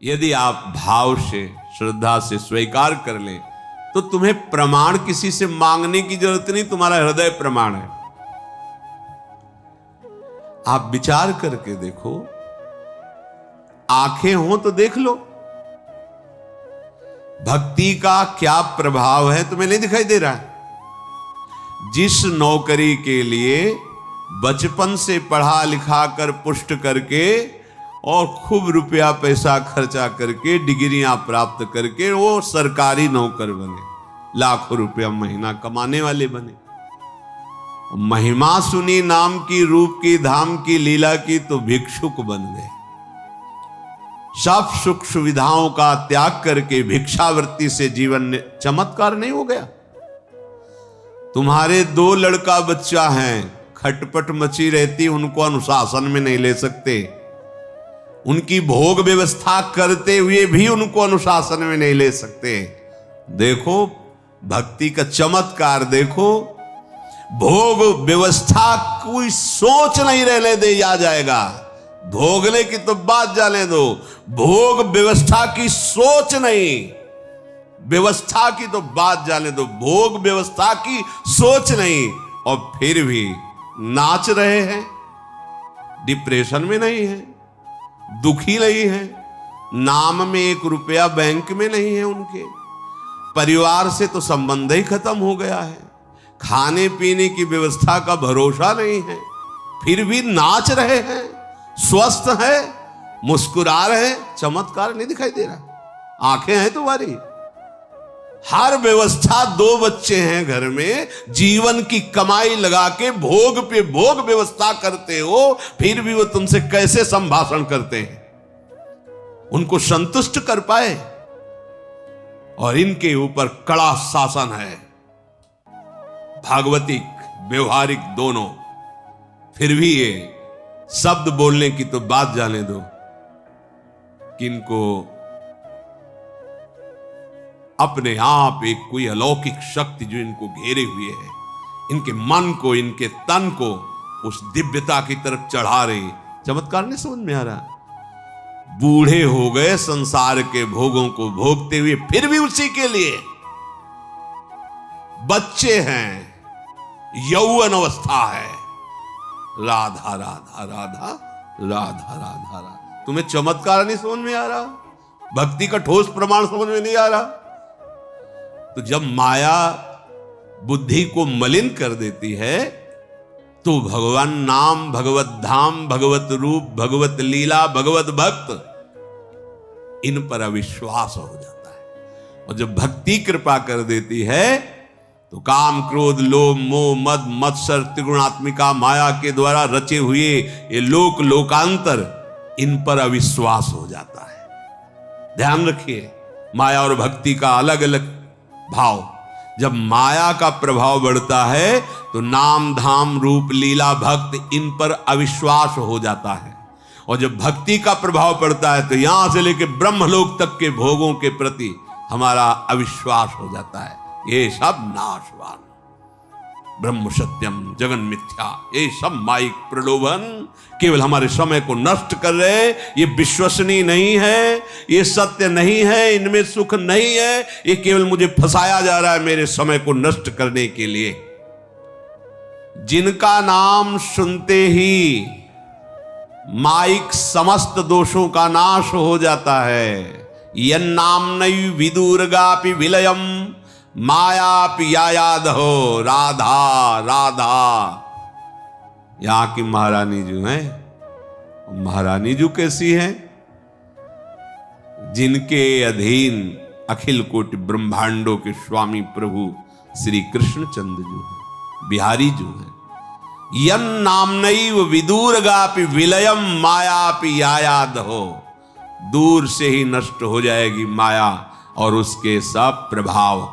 यदि आप भाव से, श्रद्धा से स्वीकार कर लें तो तुम्हें प्रमाण किसी से मांगने की जरूरत नहीं, तुम्हारा हृदय प्रमाण है। आप विचार करके देखो, आंखें हो तो देख लो, भक्ति का क्या प्रभाव है तुम्हें नहीं दिखाई दे रहा? जिस नौकरी के लिए बचपन से पढ़ा लिखा कर पुष्ट करके और खूब रुपया पैसा खर्चा करके डिग्रियां प्राप्त करके वो सरकारी नौकर बने, लाखों रुपया महीना कमाने वाले बने, महिमा सुनी नाम की, रूप की, धाम की, लीला की, तो भिक्षुक बन गए। सब सुख सुविधाओं का त्याग करके भिक्षावृत्ति से जीवन चमत्कार नहीं हो गया? तुम्हारे 2 लड़का बच्चा हैं, खटपट मची रहती, उनको अनुशासन में नहीं ले सकते, उनकी भोग व्यवस्था करते हुए भी उनको अनुशासन में नहीं ले सकते। देखो भक्ति का चमत्कार, देखो भोग व्यवस्था कोई सोच नहीं रहने दे, आ जाएगा। भोगने की तो बात जाने दो, भोग व्यवस्था की सोच नहीं, व्यवस्था की तो बात जाने दो, भोग व्यवस्था की सोच नहीं, और फिर भी नाच रहे हैं, डिप्रेशन में नहीं है, दुखी नहीं है, नाम में 1 रुपया बैंक में नहीं है उनके, परिवार से तो संबंध ही खत्म हो गया है, खाने पीने की व्यवस्था का भरोसा नहीं है, फिर भी नाच रहे हैं, स्वस्थ है, मुस्कुरा रहे हैं। चमत्कार नहीं दिखाई दे रहा? आंखें हैं तुम्हारी, हर व्यवस्था, 2 बच्चे हैं घर में, जीवन की कमाई लगा के भोग पे भोग व्यवस्था करते हो, फिर भी वो तुमसे कैसे संभाषण करते हैं? उनको संतुष्ट कर पाए? और इनके ऊपर कड़ा शासन है, भागवतिक व्यवहारिक दोनों, फिर भी ये शब्द बोलने की तो बात जाने दो कि इनको अपने आप एक कोई अलौकिक शक्ति जो इनको घेरे हुए है, इनके मन को, इनके तन को उस दिव्यता की तरफ चढ़ा रही। चमत्कार नहीं समझ में आ रहा? बूढ़े हो गए संसार के भोगों को भोगते हुए, फिर भी उसी के लिए बच्चे हैं, यौवन अवस्था है, राधा राधा राधा राधा राधा राधा। तुम्हें चमत्कार नहीं समझ में आ रहा? भक्ति का ठोस प्रमाण समझ में नहीं आ रहा? तो जब माया बुद्धि को मलिन कर देती है तो भगवान नाम, भगवत धाम, भगवत रूप, भगवत लीला, भगवत भक्त, इन पर अविश्वास हो जाता है। और जब भक्ति कृपा कर देती है तो काम, क्रोध, लोभ, मोह, मद, मत्सर, त्रिगुणात्मिका माया के द्वारा रचे हुए ये लोक लोकांतर, इन पर अविश्वास हो जाता है। ध्यान रखिए, माया और भक्ति का अलग अलग भाव। जब माया का प्रभाव बढ़ता है तो नाम, धाम, रूप, लीला, भक्त, इन पर अविश्वास हो जाता है। और जब भक्ति का प्रभाव पड़ता है तो यहां से लेकर ब्रह्मलोक तक के भोगों के प्रति हमारा अविश्वास हो जाता है। ये सब नाशवान, ब्रह्म सत्यम जगन मिथ्या, ये सब माइक प्रलोभन केवल हमारे समय को नष्ट कर रहे। ये विश्वसनीय नहीं है, ये सत्य नहीं है, इनमें सुख नहीं है, ये केवल मुझे फंसाया जा रहा है मेरे समय को नष्ट करने के लिए। जिनका नाम सुनते ही माइक समस्त दोषों का नाश हो जाता है। यन्नाम्नैव विदुर्गापि विलयम मायापि यायाद हो, राधा राधा। यहां की महारानी जो है, महारानी जो कैसी है? जिनके अधीन अखिल कोटि ब्रह्मांडों के स्वामी प्रभु श्री कृष्णचंद्र जो है, बिहारी जो है। यन्नाम्नैव विदुर्गापि विलयम मायापि यायाद हो, दूर से ही नष्ट हो जाएगी माया और उसके सब प्रभाव।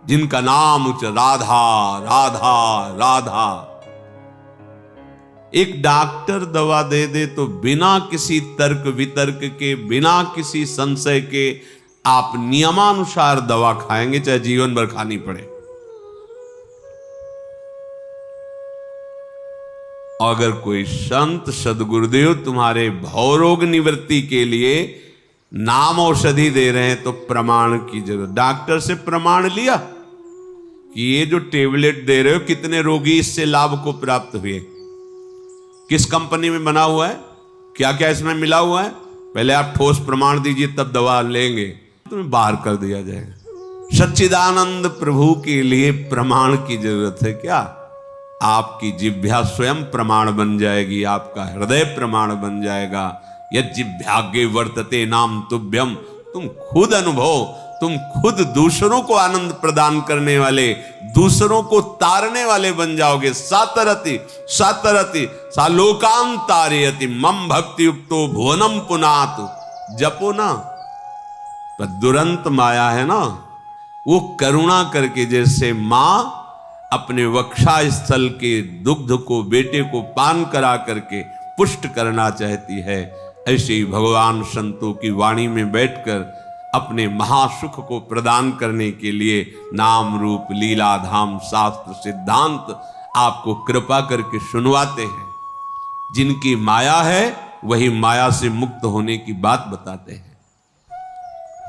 जिनका नाम उच्च राधा राधा राधा। एक डॉक्टर दवा दे दे तो बिना किसी तर्क वितर्क के, बिना किसी संशय के आप नियमानुसार दवा खाएंगे, चाहे जीवन भर खानी पड़े। अगर कोई संत सदगुरुदेव तुम्हारे भवरोग निवृत्ति के लिए नाम औषधि दे रहे हैं तो प्रमाण की जरूरत। डॉक्टर से प्रमाण लिया कि ये जो टेबलेट दे रहे हो कितने रोगी इससे लाभ को प्राप्त हुए, किस कंपनी में बना हुआ है, क्या क्या इसमें मिला हुआ है, पहले आप ठोस प्रमाण दीजिए तब दवा लेंगे, तुम्हें बाहर कर दिया जाएगा। सच्चिदानंद प्रभु के लिए प्रमाण की जरूरत है क्या? आपकी जिह्वा स्वयं प्रमाण बन जाएगी, आपका हृदय प्रमाण बन जाएगा। यद जिह्वाग्रे वर्तते नाम तुभ्यम, तुम खुद अनुभव, तुम खुद दूसरों को आनंद प्रदान करने वाले, दूसरों को तारने वाले बन जाओगे। सातरति सातरति सालोकान तारयति मम भक्ति युक्तो भुवनम पुनातु। जपो ना, पर दुरंत माया है ना, वो करुणा करके जैसे मां अपने वक्षा स्थल के दुग्ध को बेटे को पान करा करके पुष्ट करना चाहती है, ऐसे ही भगवान संतों की वाणी में बैठकर अपने महासुख को प्रदान करने के लिए नाम रूप लीला धाम शास्त्र सिद्धांत आपको कृपा करके सुनवाते हैं। जिनकी माया है वही माया से मुक्त होने की बात बताते हैं।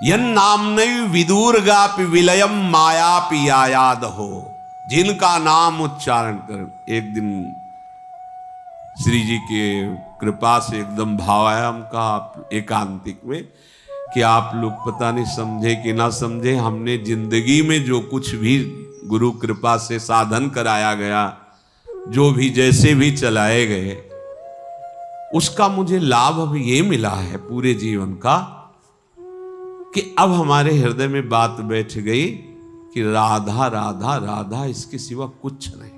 यन नामनैव विदुर्गापि विलयम मायापि यायाद हो। जिनका नाम उच्चारण कर, एक दिन श्री जी के कृपा से एकदम भाव आया हमका एकांतिक में कि आप लोग पता नहीं समझे कि ना समझे, हमने जिंदगी में जो कुछ भी गुरु कृपा से साधन कराया गया, जो भी जैसे भी चलाए गए, उसका मुझे लाभ अब ये मिला है पूरे जीवन का कि अब हमारे हृदय में बात बैठ गई कि राधा राधा राधा, इसके सिवा कुछ नहीं।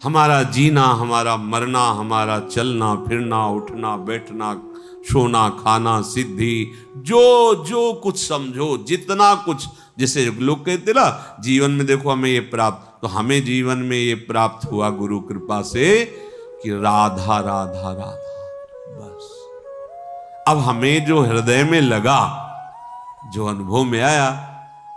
हमारा जीना, हमारा मरना, हमारा चलना फिरना, उठना बैठना, सोना खाना, सिद्धि, जो जो कुछ समझो, जितना कुछ, जैसे लोग कहते ना जीवन में देखो हमें ये प्राप्त, तो हमें जीवन में ये प्राप्त हुआ गुरु कृपा से कि राधा राधा राधा। बस अब हमें जो हृदय में लगा, जो अनुभव में आया,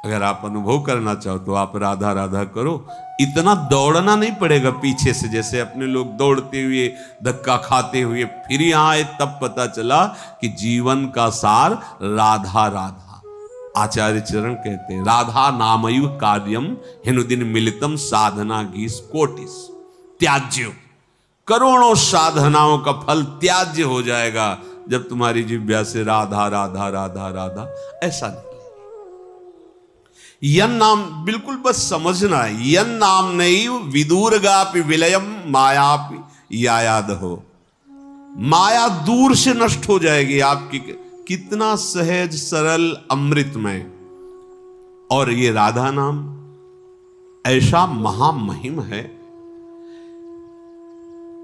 अगर आप अनुभव करना चाहो तो आप राधा राधा करो। इतना दौड़ना नहीं पड़ेगा पीछे से, जैसे अपने लोग दौड़ते हुए धक्का खाते हुए फिर यहां आए, तब पता चला कि जीवन का सार राधा राधा। आचार्य चरण कहते हैं राधा नामयु कार्यम हिनुदिन मिलितम साधना गीस कोटिस त्याज्य। करोड़ों साधनाओं का फल त्याज्य हो जाएगा जब तुम्हारी जिह्वा से राधा राधा राधा राधा ऐसा नहीं। यन नाम बिल्कुल बस समझना है, यन नाम नहीं विदुर्गापि विलयम मायापि यायाद हो। माया दूर से नष्ट हो जाएगी आपकी। कितना सहज सरल अमृतमय, और ये राधा नाम ऐसा महामहिम है।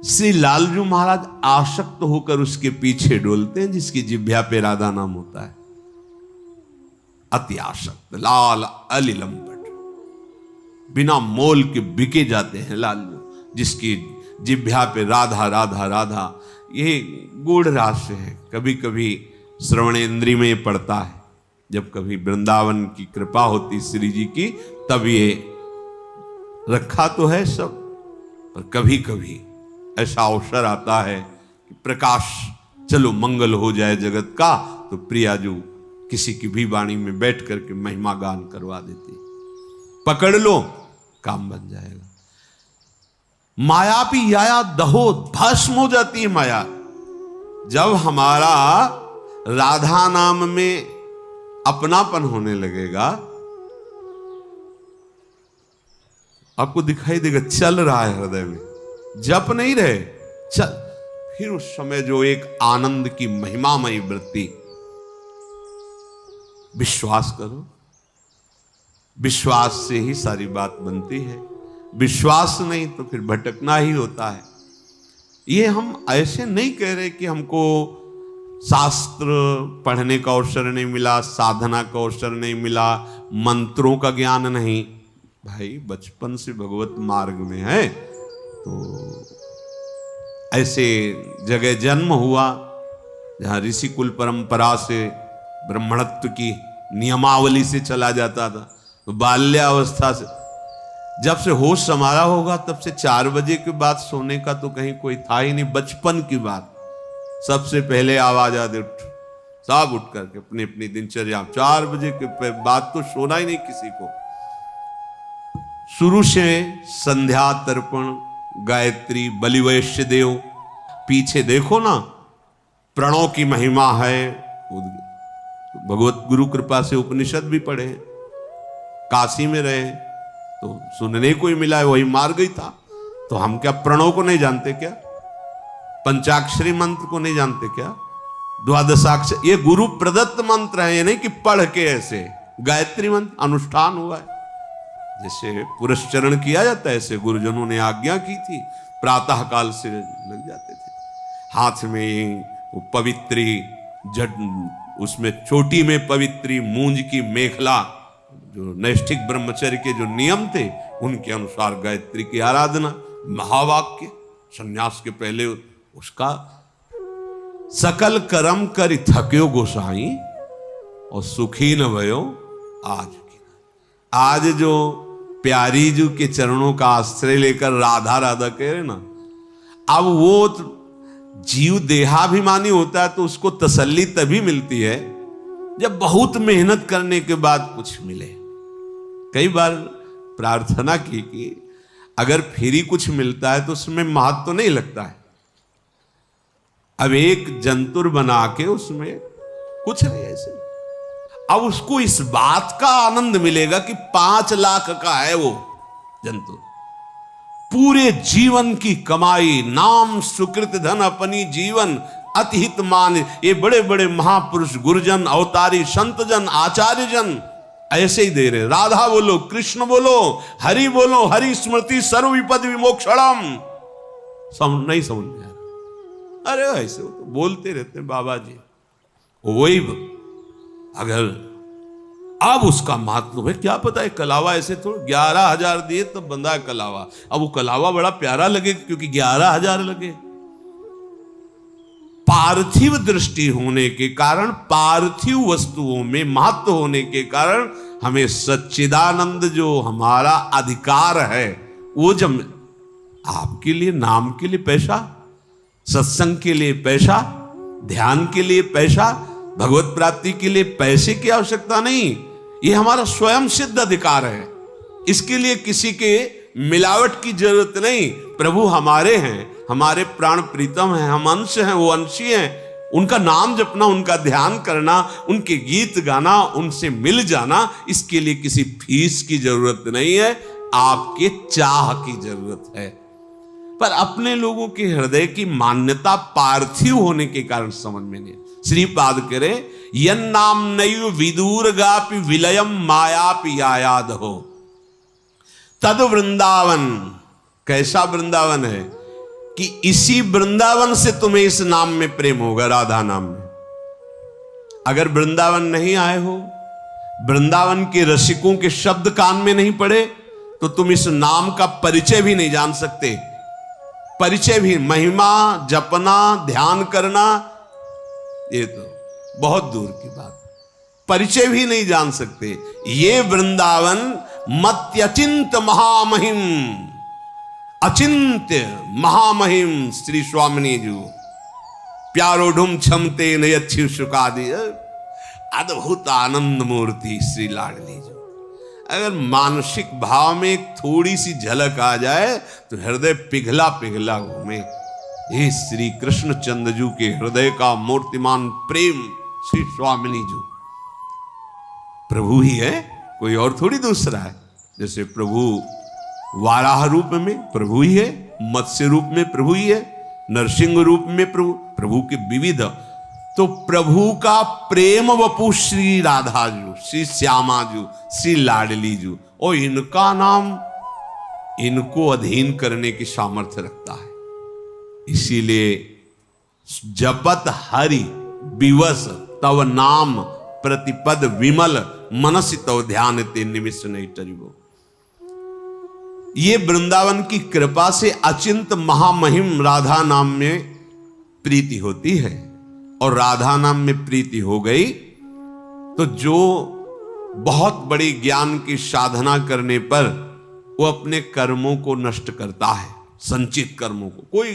श्री लालजू महाराज आसक्त होकर उसके पीछे डोलते हैं जिसकी जिह्वा पे राधा नाम होता है। अति आसक्त लाल अलिलंपट, बिना मोल के बिके जाते हैं लालजू, जिसकी जिह्वा पे राधा राधा राधा। ये गूढ़ रहस्य है, कभी कभी श्रवणेन्द्रिय में पड़ता है, जब कभी वृंदावन की कृपा होती श्री जी की, तब ये रखा तो है सब, पर कभी कभी ऐसा अवसर आता है कि प्रकाश, चलो मंगल हो जाए जगत का, तो प्रियाजू किसी की भी वाणी में बैठ करके महिमा गान करवा देती, पकड़ लो काम बन जाएगा। माया भी याया दहो, भस्म हो जाती है माया। जब हमारा राधा नाम में अपनापन होने लगेगा, आपको दिखाई देगा चल रहा है हृदय में, जप नहीं रहे चल, फिर उस समय जो एक आनंद की महिमामयी वृत्ति। विश्वास करो, विश्वास से ही सारी बात बनती है, विश्वास नहीं तो फिर भटकना ही होता है। ये हम ऐसे नहीं कह रहे कि हमको शास्त्र पढ़ने का अवसर नहीं मिला, साधना का अवसर नहीं मिला, मंत्रों का ज्ञान नहीं। भाई बचपन से भगवत मार्ग में है तो ऐसे जगह जन्म हुआ जहां ऋषि कुल परंपरा से ब्राह्मणत्व की नियमावली से चला जाता था, तो बाल्यावस्था से जब से होश संभाला होगा तब से 4 बजे के बाद सोने का तो कहीं कोई था ही नहीं। बचपन की बात, सबसे पहले आवाज आदि उठ, सब उठ करके अपनी अपनी दिनचर्या, 4 बजे के बाद तो सोना ही नहीं किसी को। शुरू से संध्या तर्पण, गायत्री, बलिवैश्य देव, पीछे देखो ना प्रणव की महिमा है। भगवत गुरु कृपा से उपनिषद भी पढ़े, काशी में रहे तो सुनने को ही मिला है, वही मार गई था। तो हम क्या प्रणव को नहीं जानते क्या? पंचाक्षरी मंत्र को नहीं जानते क्या? द्वादशाक्षर, ये गुरु प्रदत्त मंत्र है, ये नहीं कि पढ़ के ऐसे। गायत्री मंत्र अनुष्ठान हुआ है, जैसे पुरस्चरण किया जाता है ऐसे गुरुजनों ने आज्ञा की थी, प्रातः काल से लग जाते थे। हाथ में वो पवित्री जट, उसमें चोटी में पवित्री मूंज की मेखला, जो नैष्ठिक ब्रह्मचर्य के जो नियम थे उनके अनुसार गायत्री की आराधना, महावाक्य, संन्यास के पहले उसका सकल कर्म कर थक्यो गोसाई और सुखी न भयो आज की। आज जो प्यारी जी के चरणों का आश्रय लेकर राधा राधा कह रहे ना, अब वो जीव देहाभिमानी होता है तो उसको तसल्ली तभी मिलती है जब बहुत मेहनत करने के बाद कुछ मिले। कई बार प्रार्थना की कि अगर फ्री कुछ मिलता है तो उसमें महत्व तो नहीं लगता है। अब एक जंतुर बना के उसमें कुछ नहीं ऐसे, अब उसको इस बात का आनंद मिलेगा कि 5 लाख का है वो जंतु, पूरे जीवन की कमाई, नाम सुकृत धन अपनी जीवन अतिहित मान। ये बड़े बड़े महापुरुष, गुरुजन, अवतारी, संतजन, आचार्यजन ऐसे ही दे रहे। राधा बोलो, कृष्ण बोलो, हरि बोलो, हरि स्मृति सर्व विपद विमोक्षणम। नहीं समझ में आ रहा? अरे ऐसे वो तो बोलते रहते बाबा जी, वही अगर अब उसका महत्व है क्या पता है। कलावा ऐसे थोड़ा 11,000 दिए तब बंदा है कलावा, अब वो कलावा बड़ा प्यारा लगे क्योंकि 11,000 लगे। पार्थिव दृष्टि होने के कारण, पार्थिव वस्तुओं में महत्व होने के कारण हमें सच्चिदानंद जो हमारा अधिकार है वो जब आपके लिए, नाम के लिए पैसा, सत्संग के लिए पैसा, ध्यान के लिए पैसा, भगवत प्राप्ति के लिए पैसे की आवश्यकता नहीं। ये हमारा स्वयं सिद्ध अधिकार है, इसके लिए किसी के मिलावट की जरूरत नहीं। प्रभु हमारे हैं, हमारे प्राण प्रीतम हैं, हम अंश हैं, वो अंशी हैं। उनका नाम जपना, उनका ध्यान करना, उनके गीत गाना, उनसे मिल जाना, इसके लिए किसी फीस की जरूरत नहीं है, आपके चाह की जरूरत है। पर अपने लोगों के हृदय की मान्यता पार्थिव होने के कारण समझ में नहीं। श्रीपाद करे यन नाम नैव विदूरगापि विलयम मायापि यायाद हो तद वृंदावन। कैसा वृंदावन है कि इसी वृंदावन से तुम्हें इस नाम में प्रेम होगा, राधा नाम में। अगर वृंदावन नहीं आए हो, वृंदावन के रसिकों के शब्द कान में नहीं पड़े, तो तुम इस नाम का परिचय भी नहीं जान सकते। परिचय भी, महिमा जपना, ध्यान करना, ये तो बहुत दूर की बात, परिचय भी नहीं जान सकते। ये वृंदावन मत्यचिंत महामहिम, अचिंत्य महामहिम श्री स्वामिनी जी प्यारो ढूम क्षमते नयच्छिव सुखादि, अद्भुत आनंद मूर्ति श्री लाडली जी। अगर मानसिक भाव में एक थोड़ी सी झलक आ जाए तो हृदय पिघला पिघला घूमे। ये श्री कृष्ण चंद्र के हृदय का मूर्तिमान प्रेम श्री स्वामिनी जी प्रभु ही है, कोई और थोड़ी दूसरा है। जैसे प्रभु वाराह रूप में प्रभु ही है, मत्स्य रूप में प्रभु ही है, नरसिंह रूप में प्रभु के विविध। तो प्रभु का प्रेम वपु श्री राधा जू, श्री श्यामा जू, श्री लाडली जू, और इनका नाम इनको अधीन करने की सामर्थ्य रखता है। इसीलिए जपत हरि विवश तव नाम प्रतिपद विमल मनसि तव ध्यान ते निमिष नहीं टरिबो। ये वृंदावन की कृपा से अचिंत महामहिम राधा नाम में प्रीति होती है, और राधा नाम में प्रीति हो गई तो जो बहुत बड़ी ज्ञान की साधना करने पर वो अपने कर्मों को नष्ट करता है, संचित कर्मों को। कोई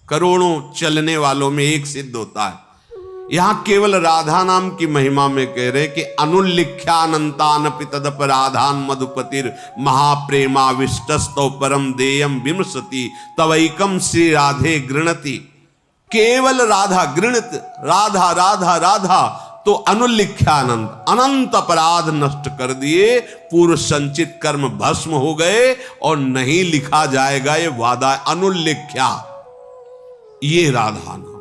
करोड़ों चलने वालों में एक सिद्ध होता है। यहां केवल राधा नाम की महिमा में कह रहे कि अनुल्लिख्यानंतानपि तदपराधान मधुपतिर महाप्रेमाविष्टस्तौ परम देयम विमृशति तवैकम श्री राधे गृणति। केवल राधा गृणित, राधा राधा राधा, तो अनुल्लिख्यानंद, अनंत अपराध नष्ट कर दिए, पूर्व संचित कर्म भस्म हो गए और नहीं लिखा जाएगा, ये वादा अनुल्लिख्या, ये राधा नाम।